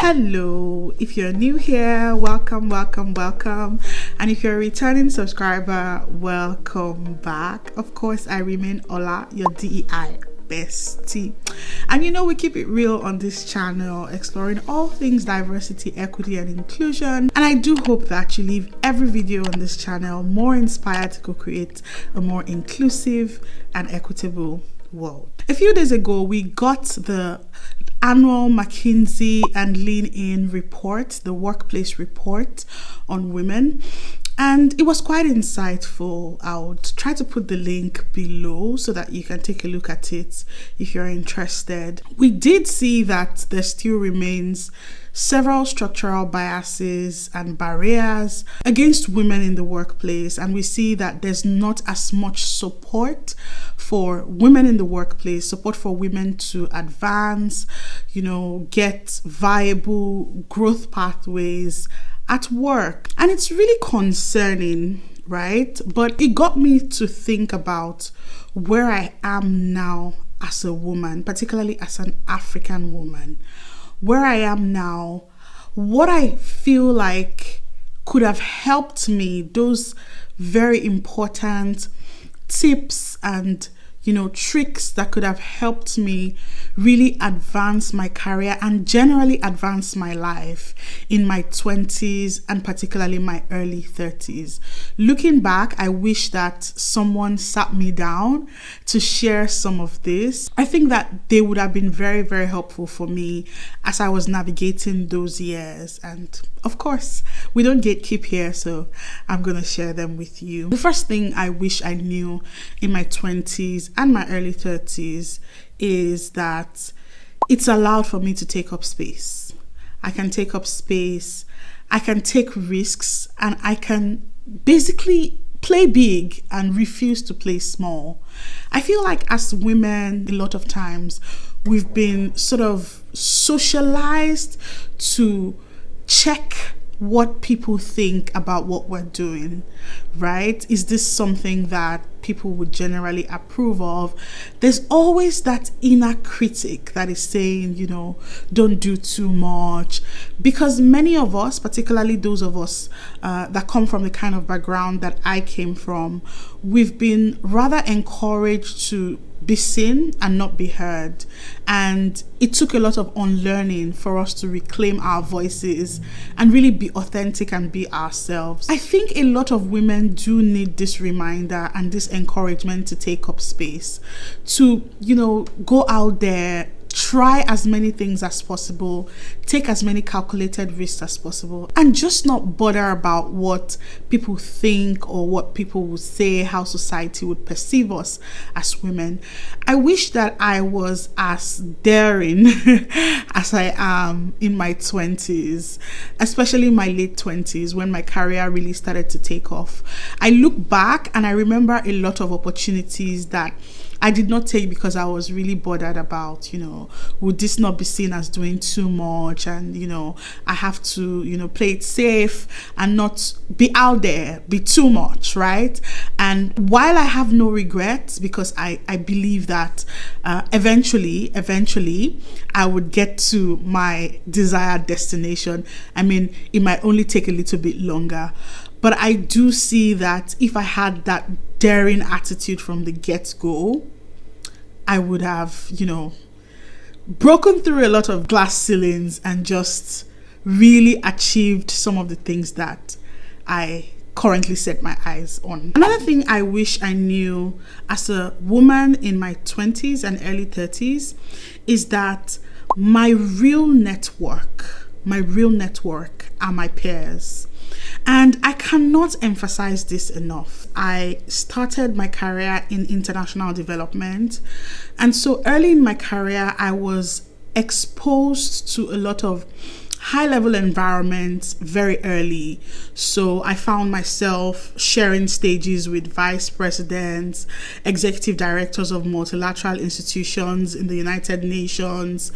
Hello, if you're new here, welcome. And if you're a returning subscriber, welcome back. Of course, I remain Ola, your DEI bestie. And we keep it real on this channel, exploring all things diversity, equity, and inclusion. And I do hope that you leave every video on this channel more inspired to co-create a more inclusive and equitable world. A few days ago, we got the annual McKinsey and Lean In report, the workplace report on women. And it was quite insightful. I would try to put the link below so that you can take a look at it if you're interested. We did see that there still remains several structural biases and barriers against women in the workplace, and we see that there's not as much support for women in the workplace, support for women to advance, get viable growth pathways at work. And it's really concerning, right? But it got me to think about where I am now as a woman, particularly as an African woman. Where I am now, what I feel like could have helped me, those very important tips and tricks that could have helped me really advance my career and generally advance my life in my 20s and particularly my early 30s. Looking back, I wish that someone sat me down to share some of this. I think that they would have been very, very helpful for me as I was navigating those years. And of course, we don't gatekeep here, so I'm going to share them with you. The first thing I wish I knew in my 20s and my early 30s is that it's allowed for me to take up space. I can take up space, I can take risks, and I can basically play big and refuse to play small. I feel like as women, a lot of times we've been sort of socialized to check what people think about what we're doing, right? Is this something that people would generally approve of? There's always that inner critic that is saying, don't do too much. Because many of us, particularly those of us that come from the kind of background that I came from, we've been rather encouraged to be seen and not be heard. And it took a lot of unlearning for us to reclaim our voices and really be authentic and be ourselves. I think a lot of women do need this reminder and this encouragement to take up space, to, go out there, try as many things as possible, take as many calculated risks as possible, and just not bother about what people think or what people would say, how society would perceive us as women. I wish that I was as daring as I am in my 20s, especially my late 20s when my career really started to take off. I look back and I remember a lot of opportunities that I did not take because I was really bothered about, would this not be seen as doing too much? And, I have to, play it safe and not be out there, be too much, right? And while I have no regrets, because I believe that eventually, I would get to my desired destination. I mean, it might only take a little bit longer. But I do see that if I had that daring attitude from the get-go, I would have, broken through a lot of glass ceilings and just really achieved some of the things that I currently set my eyes on. Another thing I wish I knew as a woman in my 20s and early 30s is that my real network are my peers. And I cannot emphasize this enough. I started my career in international development. And so early in my career, I was exposed to a lot of high-level environments very early. So I found myself sharing stages with vice presidents, executive directors of multilateral institutions in the United Nations,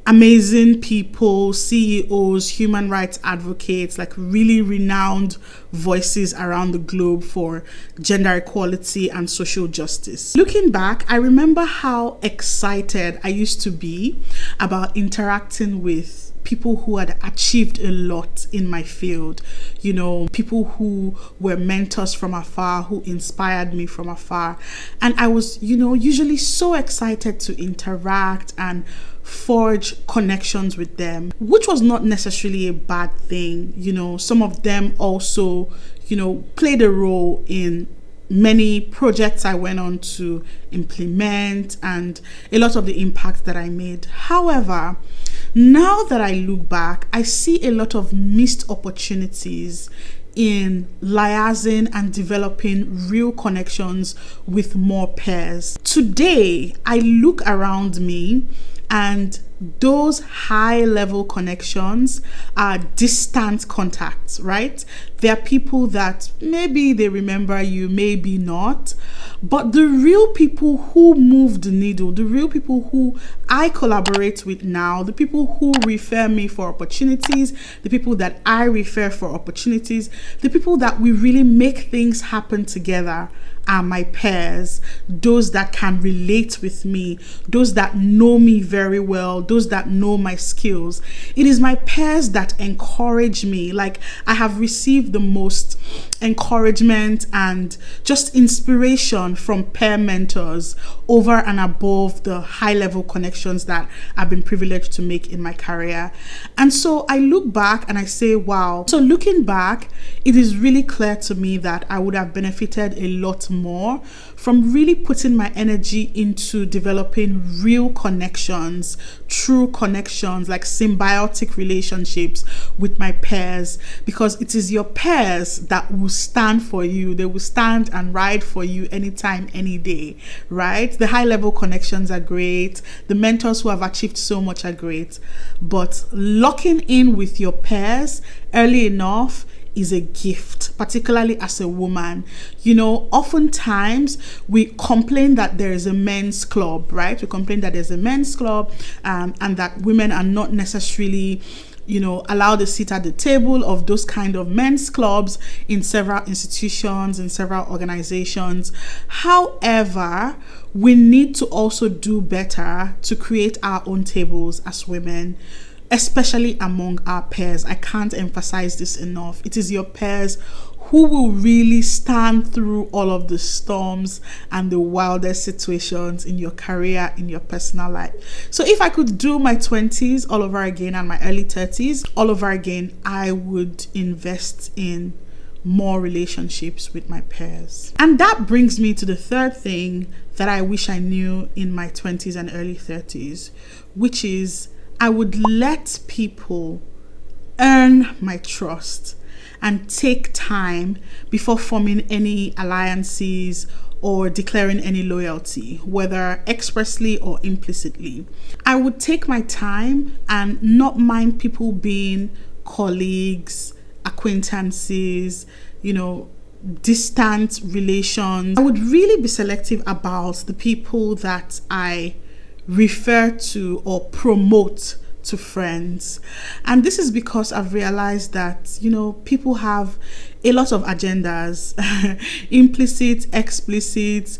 amazing people, CEOs, human rights advocates, like really renowned voices around the globe for gender equality and social justice. Looking back, I remember how excited I used to be about interacting with people who had achieved a lot in my field, people who were mentors from afar, who inspired me from afar. And I was, usually so excited to interact and forge connections with them, which was not necessarily a bad thing. Some of them also, played a role in many projects I went on to implement and a lot of the impact that I made. However, now that I look back, I see a lot of missed opportunities in liaising and developing real connections with more peers. Today, I look around me and those high level connections are distant contacts, right? There are people that maybe they remember you, maybe not. But the real people who move the needle, the real people who I collaborate with now, the people who refer me for opportunities, the people that I refer for opportunities, the people that we really make things happen together are my peers, those that can relate with me, those that know me very well, those that know my skills. It is my peers that encourage me. Like, I have received the most encouragement and just inspiration from peer mentors over and above the high level connections that I've been privileged to make in my career. And so I look back and I say, wow. So looking back, it is really clear to me that I would have benefited a lot more from really putting my energy into developing real connections, true connections, like symbiotic relationships with my peers, because it is your peers that will stand for you. They will stand and ride for you anytime, any day, right? The high level connections are great. The mentors who have achieved so much are great. But locking in with your peers early enough is a gift, particularly as a woman. Oftentimes we complain that there is a men's club, right? We complain that there's a men's club and that women are not necessarily allowed a seat at the table of those kind of men's clubs in several institutions, in several organizations. However, we need to also do better to create our own tables as women, especially among our peers. I can't emphasize this enough. It is your peers who will really stand through all of the storms and the wildest situations in your career, in your personal life. So if I could do my 20s all over again and my early 30s all over again, I would invest in more relationships with my peers. And that brings me to the third thing that I wish I knew in my 20s and early 30s, which is I would let people earn my trust and take time before forming any alliances or declaring any loyalty, whether expressly or implicitly. I would take my time and not mind people being colleagues, acquaintances, distant relations. I would really be selective about the people that I refer to or promote to friends. And this is because I've realized that people have a lot of agendas, implicit, explicit,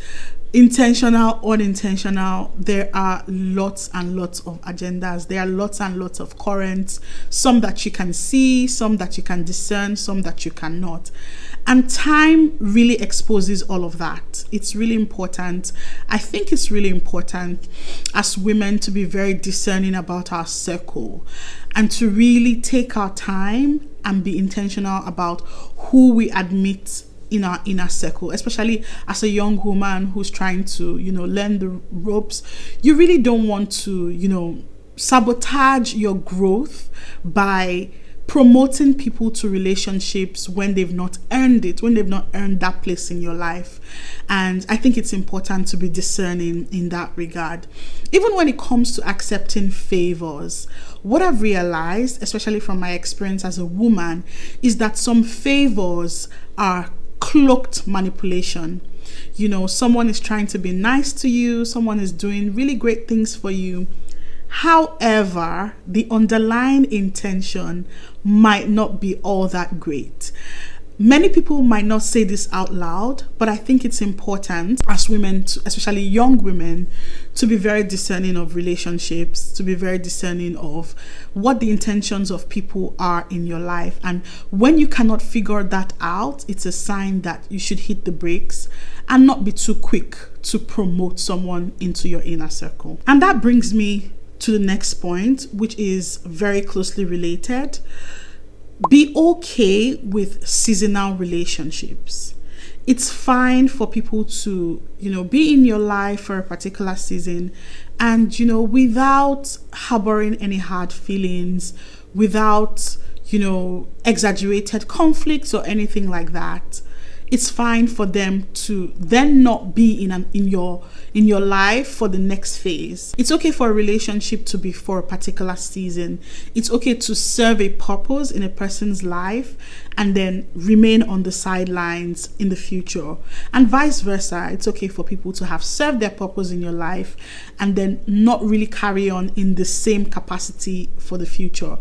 intentional, unintentional. There are lots and lots of agendas. There are lots and lots of currents, some that you can see, some that you can discern, some that you cannot. And time really exposes all of that. It's really important. I think it's really important as women to be very discerning about our circle and to really take our time and be intentional about who we admit in our inner circle, especially as a young woman who's trying to, learn the ropes. You really don't want to, sabotage your growth by promoting people to relationships when they've not earned it, when they've not earned that place in your life. And I think it's important to be discerning in that regard. Even when it comes to accepting favors, what I've realized, especially from my experience as a woman, is that some favors are cloaked manipulation. Someone is trying to be nice to you, someone is doing really great things for you. However, the underlying intention might not be all that great. Many people might not say this out loud, but I think it's important as women, especially young women, to be very discerning of relationships, to be very discerning of what the intentions of people are in your life. And when you cannot figure that out, it's a sign that you should hit the brakes and not be too quick to promote someone into your inner circle. And that brings me to the next point, which is very closely related. Be okay with seasonal relationships. It's fine for people to, be in your life for a particular season and, without harboring any hard feelings, without, exaggerated conflicts or anything like that. It's fine for them to then not be in your life for the next phase. It's okay for a relationship to be for a particular season. It's okay to serve a purpose in a person's life and then remain on the sidelines in the future. And vice versa. It's okay for people to have served their purpose in your life and then not really carry on in the same capacity for the future.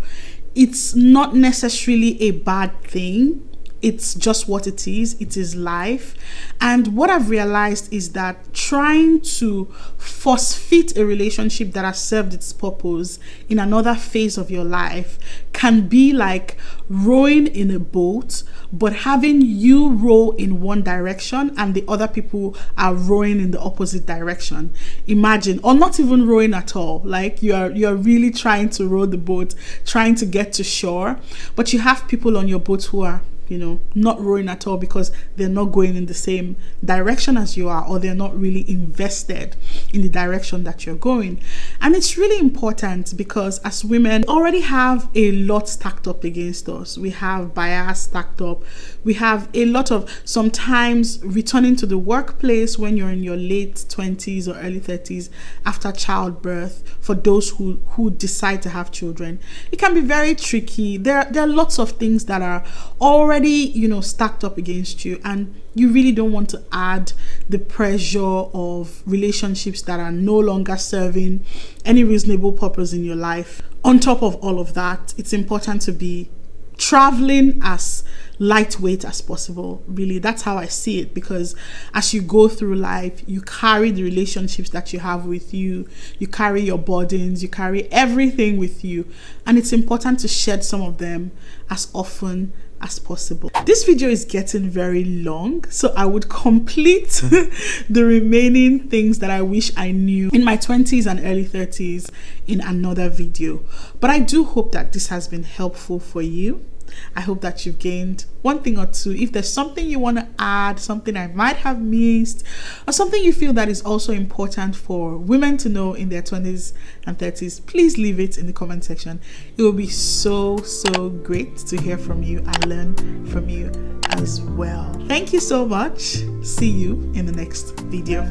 It's not necessarily a bad thing. It's just what it is. It is life. And what I've realized is that trying to force fit a relationship that has served its purpose in another phase of your life can be like rowing in a boat, but having you row in one direction and the other people are rowing in the opposite direction. Imagine, or not even rowing at all. Like you're really trying to row the boat, trying to get to shore, but you have people on your boat who are not rowing at all because they're not going in the same direction as you are, or they're not really invested in the direction that you're going. And it's really important because as women, we already have a lot stacked up against us. We have bias stacked up. We have a lot of sometimes returning to the workplace when you're in your late 20s or early 30s after childbirth. For those who decide to have children, it can be very tricky. There are lots of things that are already stacked up against you, and you really don't want to add the pressure of relationships that are no longer serving any reasonable purpose in your life. On top of all of that, it's important to be traveling as lightweight as possible. Really, that's how I see it, because as you go through life, you carry the relationships that you have with you, you carry your burdens, you carry everything with you, and it's important to shed some of them as often as possible. This video is getting very long, so I would complete the remaining things that I wish I knew in my 20s and early 30s in another video. But I do hope that this has been helpful for you. I hope that you've gained one thing or two. If there's something you want to add, something I might have missed, or something you feel that is also important for women to know in their 20s and 30s, please leave it in the comment section. It will be so great to hear from you and learn from you as well. Thank you so much. See you in the next video.